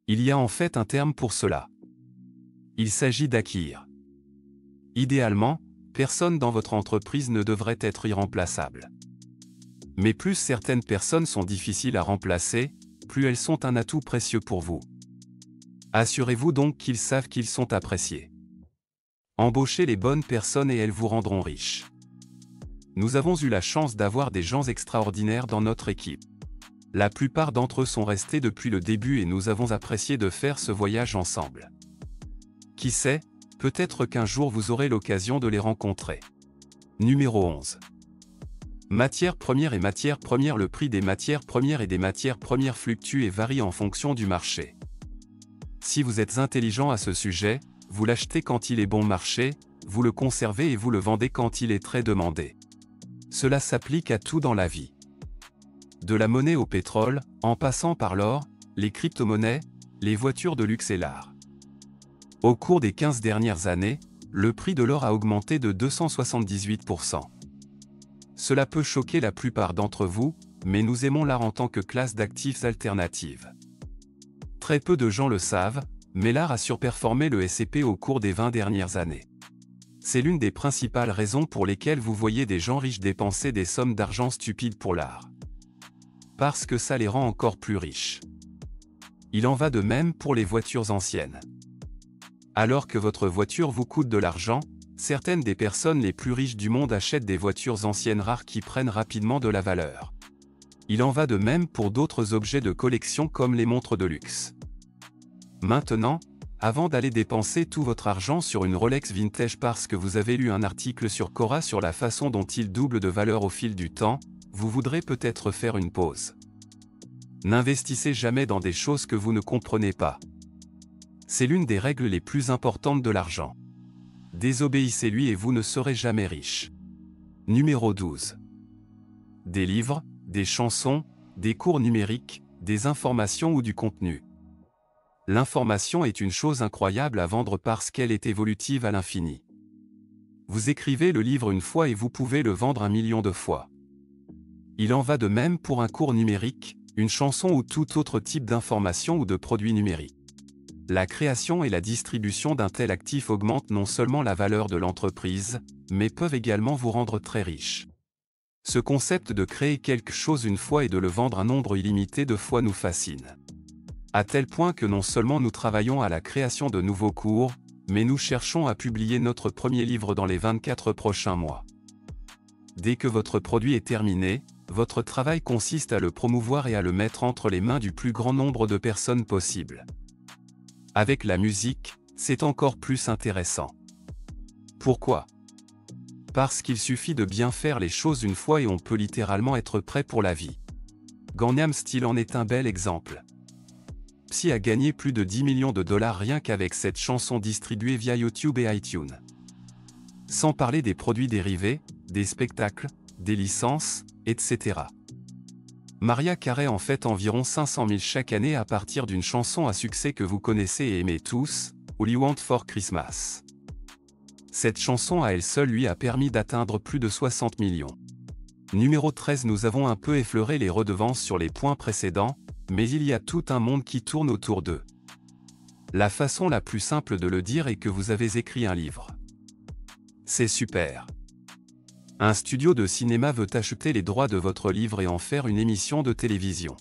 Il y a en fait un terme pour cela. Il s'agit d'acquérir. Idéalement, personne dans votre entreprise ne devrait être irremplaçable. Mais plus certaines personnes sont difficiles à remplacer, plus elles sont un atout précieux pour vous. Assurez-vous donc qu'ils savent qu'ils sont appréciés. Embauchez les bonnes personnes et elles vous rendront riches. Nous avons eu la chance d'avoir des gens extraordinaires dans notre équipe. La plupart d'entre eux sont restés depuis le début et nous avons apprécié de faire ce voyage ensemble. Qui sait, peut-être qu'un jour vous aurez l'occasion de les rencontrer. Numéro 11. Matières premières et matières premières. Le prix des matières premières et des matières premières fluctue et varie en fonction du marché. Si vous êtes intelligent à ce sujet, vous l'achetez quand il est bon marché, vous le conservez et vous le vendez quand il est très demandé. Cela s'applique à tout dans la vie. De la monnaie au pétrole, en passant par l'or, les crypto-monnaies, les voitures de luxe et l'art. Au cours des 15 dernières années, le prix de l'or a augmenté de 278%. Cela peut choquer la plupart d'entre vous, mais nous aimons l'art en tant que classe d'actifs alternatives. Très peu de gens le savent, mais l'art a surperformé le S&P au cours des 20 dernières années. C'est l'une des principales raisons pour lesquelles vous voyez des gens riches dépenser des sommes d'argent stupides pour l'art. Parce que ça les rend encore plus riches. Il en va de même pour les voitures anciennes. Alors que votre voiture vous coûte de l'argent, certaines des personnes les plus riches du monde achètent des voitures anciennes rares qui prennent rapidement de la valeur. Il en va de même pour d'autres objets de collection comme les montres de luxe. Maintenant, avant d'aller dépenser tout votre argent sur une Rolex vintage parce que vous avez lu un article sur Quora sur la façon dont il double de valeur au fil du temps, vous voudrez peut-être faire une pause. N'investissez jamais dans des choses que vous ne comprenez pas. C'est l'une des règles les plus importantes de l'argent. Désobéissez-lui et vous ne serez jamais riche. Numéro 12. Des livres, des chansons, des cours numériques, des informations ou du contenu. L'information est une chose incroyable à vendre parce qu'elle est évolutive à l'infini. Vous écrivez le livre une fois et vous pouvez le vendre 1 million de fois. Il en va de même pour un cours numérique, une chanson ou tout autre type d'information ou de produit numérique. La création et la distribution d'un tel actif augmentent non seulement la valeur de l'entreprise, mais peuvent également vous rendre très riche. Ce concept de créer quelque chose une fois et de le vendre un nombre illimité de fois nous fascine. À tel point que non seulement nous travaillons à la création de nouveaux cours, mais nous cherchons à publier notre premier livre dans les 24 prochains mois. Dès que votre produit est terminé, votre travail consiste à le promouvoir et à le mettre entre les mains du plus grand nombre de personnes possible. Avec la musique, c'est encore plus intéressant. Pourquoi ? Parce qu'il suffit de bien faire les choses une fois et on peut littéralement être prêt pour la vie. Gangnam Style en est un bel exemple. Psy a gagné plus de 10 millions de dollars rien qu'avec cette chanson distribuée via YouTube et iTunes. Sans parler des produits dérivés, des spectacles, des licences, etc. Mariah Carey en fait environ 500 000 chaque année à partir d'une chanson à succès que vous connaissez et aimez tous, All You Want for Christmas. Cette chanson à elle seule lui a permis d'atteindre plus de 60 millions. Numéro 13. Nous avons un peu effleuré les redevances sur les points précédents, mais il y a tout un monde qui tourne autour d'eux. La façon la plus simple de le dire est que vous avez écrit un livre. C'est super. Un studio de cinéma veut acheter les droits de votre livre et en faire une émission de télévision.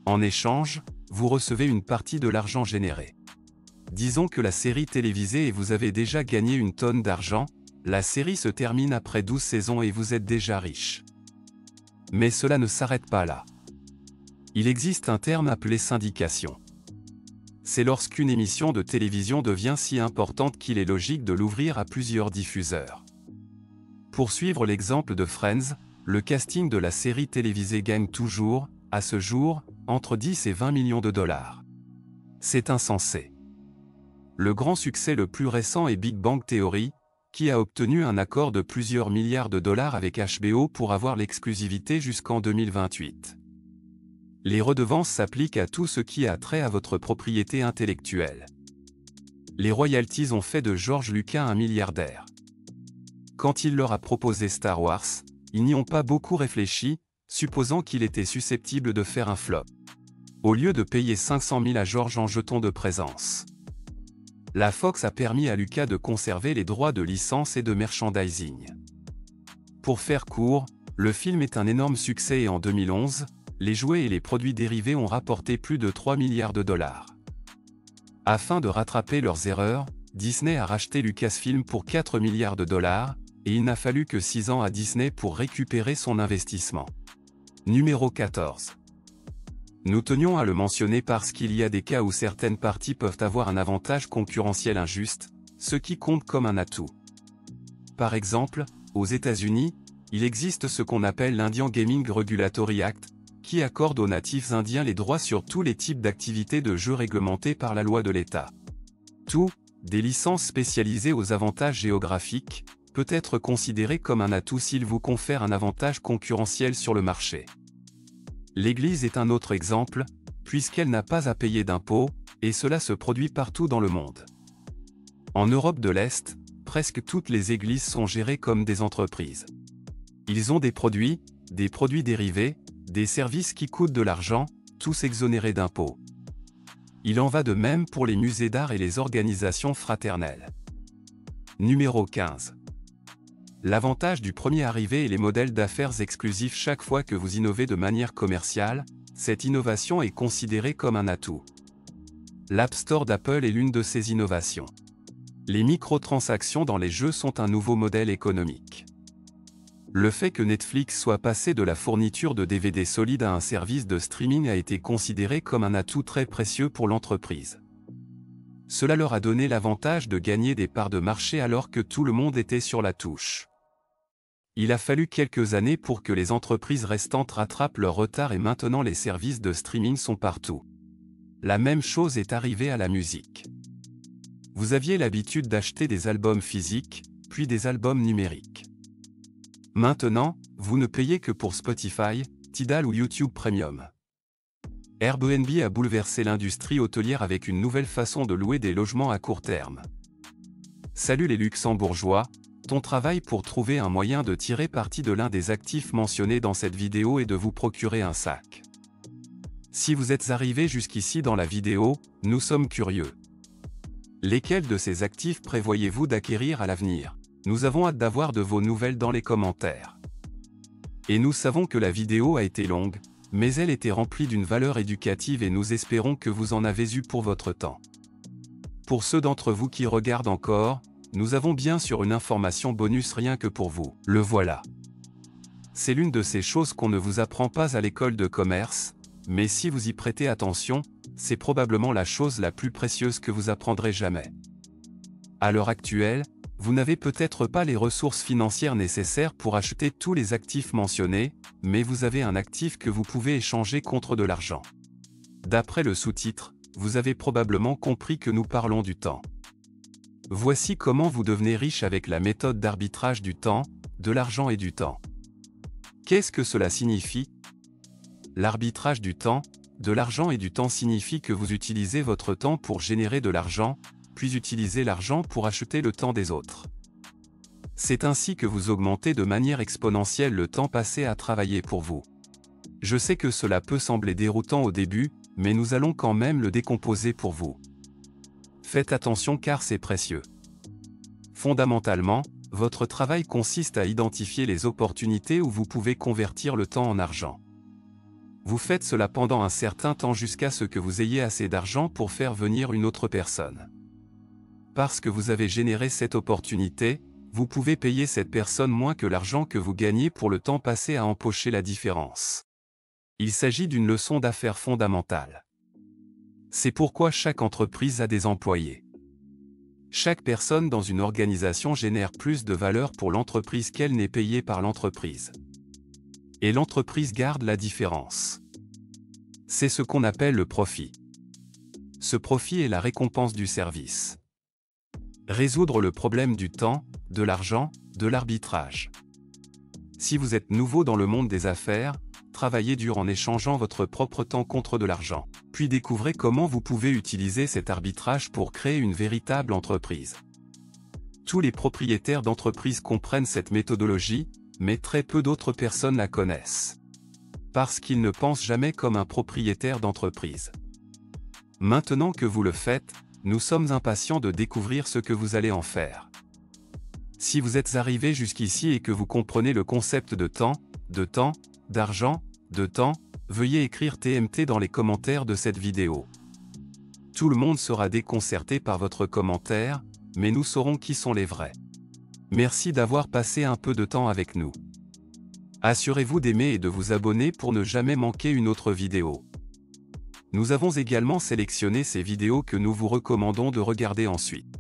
En échange, vous recevez une partie de l'argent généré. Disons que la série télévisée et vous avez déjà gagné une tonne d'argent, la série se termine après 12 saisons et vous êtes déjà riche. Mais cela ne s'arrête pas là. Il existe un terme appelé syndication. C'est lorsqu'une émission de télévision devient si importante qu'il est logique de l'ouvrir à plusieurs diffuseurs. Pour suivre l'exemple de Friends, le casting de la série télévisée gagne toujours, à ce jour, entre 10 et 20 millions de dollars. C'est insensé. Le grand succès le plus récent est Big Bang Theory, qui a obtenu un accord de plusieurs milliards de dollars avec HBO pour avoir l'exclusivité jusqu'en 2028. Les redevances s'appliquent à tout ce qui a trait à votre propriété intellectuelle. Les royalties ont fait de George Lucas un milliardaire. Quand il leur a proposé Star Wars, ils n'y ont pas beaucoup réfléchi, supposant qu'il était susceptible de faire un flop. au lieu de payer 500 000 à George en jetons de présence. La Fox a permis à Lucas de conserver les droits de licence et de merchandising. Pour faire court, le film est un énorme succès et en 2011, les jouets et les produits dérivés ont rapporté plus de 3 milliards de dollars. Afin de rattraper leurs erreurs, Disney a racheté Lucasfilm pour 4 milliards de dollars, et il n'a fallu que 6 ans à Disney pour récupérer son investissement. Numéro 14. Nous tenions à le mentionner parce qu'il y a des cas où certaines parties peuvent avoir un avantage concurrentiel injuste, ce qui compte comme un atout. Par exemple, aux États-Unis, il existe ce qu'on appelle l'Indian Gaming Regulatory Act, qui accorde aux natifs indiens les droits sur tous les types d'activités de jeux réglementés par la loi de l'État. Tout, des licences spécialisées aux avantages géographiques, peut être considéré comme un atout s'il vous confère un avantage concurrentiel sur le marché. L'Église est un autre exemple, puisqu'elle n'a pas à payer d'impôts, et cela se produit partout dans le monde. En Europe de l'Est, presque toutes les églises sont gérées comme des entreprises. Ils ont des produits dérivés, des services qui coûtent de l'argent, tous exonérés d'impôts. Il en va de même pour les musées d'art et les organisations fraternelles. Numéro 15. L'avantage du premier arrivé est les modèles d'affaires exclusifs. Chaque fois que vous innovez de manière commerciale, cette innovation est considérée comme un atout. L'App Store d'Apple est l'une de ces innovations. Les microtransactions dans les jeux sont un nouveau modèle économique. Le fait que Netflix soit passé de la fourniture de DVD solides à un service de streaming a été considéré comme un atout très précieux pour l'entreprise. Cela leur a donné l'avantage de gagner des parts de marché alors que tout le monde était sur la touche. Il a fallu quelques années pour que les entreprises restantes rattrapent leur retard et maintenant les services de streaming sont partout. La même chose est arrivée à la musique. Vous aviez l'habitude d'acheter des albums physiques, puis des albums numériques. Maintenant, vous ne payez que pour Spotify, Tidal ou YouTube Premium. Airbnb a bouleversé l'industrie hôtelière avec une nouvelle façon de louer des logements à court terme. Salut les Luxembourgeois, ton travail pour trouver un moyen de tirer parti de l'un des actifs mentionnés dans cette vidéo est de vous procurer un sac. Si vous êtes arrivé jusqu'ici dans la vidéo, nous sommes curieux. Lesquels de ces actifs prévoyez-vous d'acquérir à l'avenir? Nous avons hâte d'avoir de vos nouvelles dans les commentaires. Et nous savons que la vidéo a été longue, mais elle était remplie d'une valeur éducative et nous espérons que vous en avez eu pour votre temps. Pour ceux d'entre vous qui regardent encore, nous avons bien sûr une information bonus rien que pour vous, le voilà. C'est l'une de ces choses qu'on ne vous apprend pas à l'école de commerce, mais si vous y prêtez attention, c'est probablement la chose la plus précieuse que vous apprendrez jamais. À l'heure actuelle, vous n'avez peut-être pas les ressources financières nécessaires pour acheter tous les actifs mentionnés, mais vous avez un actif que vous pouvez échanger contre de l'argent. D'après le sous-titre, vous avez probablement compris que nous parlons du temps. Voici comment vous devenez riche avec la méthode d'arbitrage du temps, de l'argent et du temps. Qu'est-ce que cela signifie? L'arbitrage du temps, de l'argent et du temps signifie que vous utilisez votre temps pour générer de l'argent, puis utilisez l'argent pour acheter le temps des autres. C'est ainsi que vous augmentez de manière exponentielle le temps passé à travailler pour vous. Je sais que cela peut sembler déroutant au début, mais nous allons quand même le décomposer pour vous. Faites attention car c'est précieux. Fondamentalement, votre travail consiste à identifier les opportunités où vous pouvez convertir le temps en argent. Vous faites cela pendant un certain temps jusqu'à ce que vous ayez assez d'argent pour faire venir une autre personne. Parce que vous avez généré cette opportunité, vous pouvez payer cette personne moins que l'argent que vous gagnez pour le temps passé à empocher la différence. Il s'agit d'une leçon d'affaires fondamentale. C'est pourquoi chaque entreprise a des employés. Chaque personne dans une organisation génère plus de valeur pour l'entreprise qu'elle n'est payée par l'entreprise. Et l'entreprise garde la différence. C'est ce qu'on appelle le profit. Ce profit est la récompense du service. Résoudre le problème du temps, de l'argent, de l'arbitrage. Si vous êtes nouveau dans le monde des affaires, travaillez dur en échangeant votre propre temps contre de l'argent. Puis découvrez comment vous pouvez utiliser cet arbitrage pour créer une véritable entreprise. Tous les propriétaires d'entreprises comprennent cette méthodologie, mais très peu d'autres personnes la connaissent. Parce qu'ils ne pensent jamais comme un propriétaire d'entreprise. Maintenant que vous le faites, nous sommes impatients de découvrir ce que vous allez en faire. Si vous êtes arrivé jusqu'ici et que vous comprenez le concept de temps, d'argent, de temps, veuillez écrire TMT dans les commentaires de cette vidéo. Tout le monde sera déconcerté par votre commentaire, mais nous saurons qui sont les vrais. Merci d'avoir passé un peu de temps avec nous. Assurez-vous d'aimer et de vous abonner pour ne jamais manquer une autre vidéo. Nous avons également sélectionné ces vidéos que nous vous recommandons de regarder ensuite.